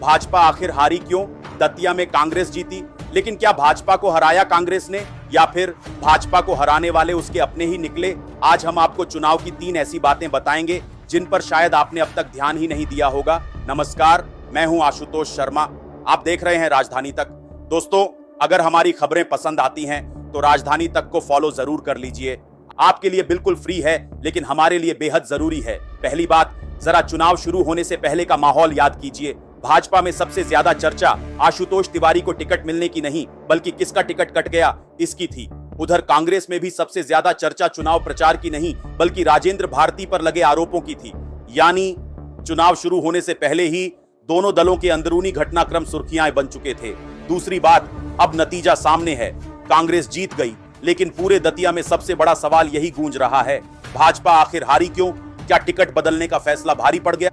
भाजपा आखिर हारी क्यों? दतिया में कांग्रेस जीती, लेकिन क्या भाजपा को हराया कांग्रेस ने, या फिर भाजपा को हराने वाले उसके अपने ही निकले? आज हम आपको चुनाव की 3 ऐसी बातें बताएंगे जिन पर शायद आपने अब तक ध्यान ही नहीं दिया होगा। नमस्कार, मैं हूं आशुतोष शर्मा। आप देख रहे हैं राजधानी तक। दोस्तों, अगर हमारी खबरें पसंद आती हैं तो राजधानी तक को फॉलो जरूर कर लीजिए। आपके लिए बिल्कुल फ्री है, लेकिन हमारे लिए बेहद जरूरी है। पहली बात, जरा चुनाव शुरू होने से पहले का माहौल याद कीजिए। भाजपा में सबसे ज्यादा चर्चा आशुतोष तिवारी को टिकट मिलने की नहीं, बल्कि किसका टिकट कट गया इसकी थी। उधर कांग्रेस में भी सबसे ज्यादा चर्चा चुनाव प्रचार की नहीं, बल्कि राजेंद्र भारती पर लगे आरोपों की थी। यानी चुनाव शुरू होने से पहले ही दोनों दलों के अंदरूनी घटनाक्रम सुर्खियां बन चुके थे। दूसरी बात, अब नतीजा सामने है। कांग्रेस जीत गई, लेकिन पूरे दतिया में सबसे बड़ा सवाल यही गूंज रहा है, भाजपा आखिर हारी क्यों? क्या टिकट बदलने का फैसला भारी पड़ गया?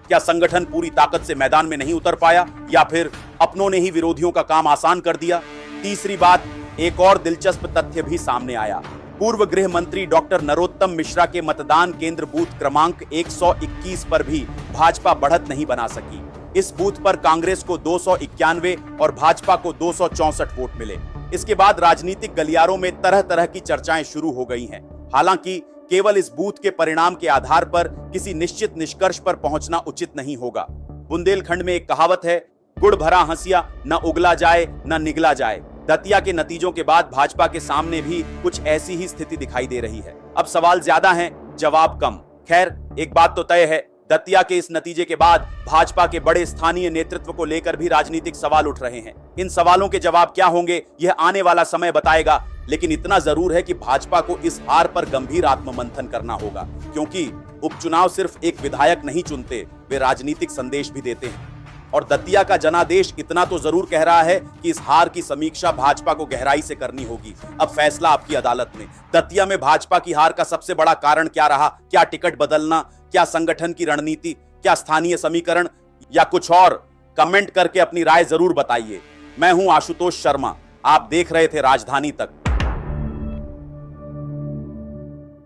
क्या संगठन पूरी ताकत से मैदान में नहीं उतर पाया, या फिर अपनों ने ही विरोधियों का काम आसान कर दिया? तीसरी बात, एक और दिलचस्प तथ्य भी सामने आया। पूर्व गृह मंत्री डॉक्टर नरोत्तम मिश्रा के मतदान केंद्र बूथ क्रमांक 121 पर भी भाजपा बढ़त नहीं बना सकी। इस बूथ पर कांग्रेस को 291 और भाजपा को 264 वोट मिले। इसके बाद राजनीतिक गलियारों में तरह तरह की चर्चाएं शुरू हो गई हैं। हालांकि केवल इस बूथ के परिणाम के आधार पर किसी निश्चित निष्कर्ष पर पहुंचना उचित नहीं होगा। बुंदेलखंड में एक कहावत है, गुड़ भरा हंसिया न उगला जाए न निगला जाए। दतिया के नतीजों के बाद भाजपा के सामने भी कुछ ऐसी ही स्थिति दिखाई दे रही है। अब सवाल ज्यादा हैं, जवाब कम। खैर, एक बात तो तय है, दतिया के इस नतीजे के बाद भाजपा के बड़े स्थानीय नेतृत्व को लेकर भी राजनीतिक सवाल उठ रहे हैं। इन सवालों के जवाब क्या होंगे, यह आने वाला समय बताएगा। लेकिन इतना जरूर है कि भाजपा को इस हार पर गंभीर आत्ममंथन करना होगा, क्योंकि उपचुनाव सिर्फ एक विधायक नहीं चुनते, वे राजनीतिक संदेश भी देते हैं। और दतिया का जनादेश इतना तो जरूर कह रहा है कि इस हार की समीक्षा भाजपा को गहराई से करनी होगी। अब फैसला आपकी अदालत में। दतिया में भाजपा की हार का सबसे बड़ा कारण क्या रहा? क्या टिकट बदलना, क्या संगठन की रणनीति, क्या स्थानीय समीकरण, या कुछ और? कमेंट करके अपनी राय जरूर बताइए। मैं हूं आशुतोष शर्मा, आप देख रहे थे राजधानी तक।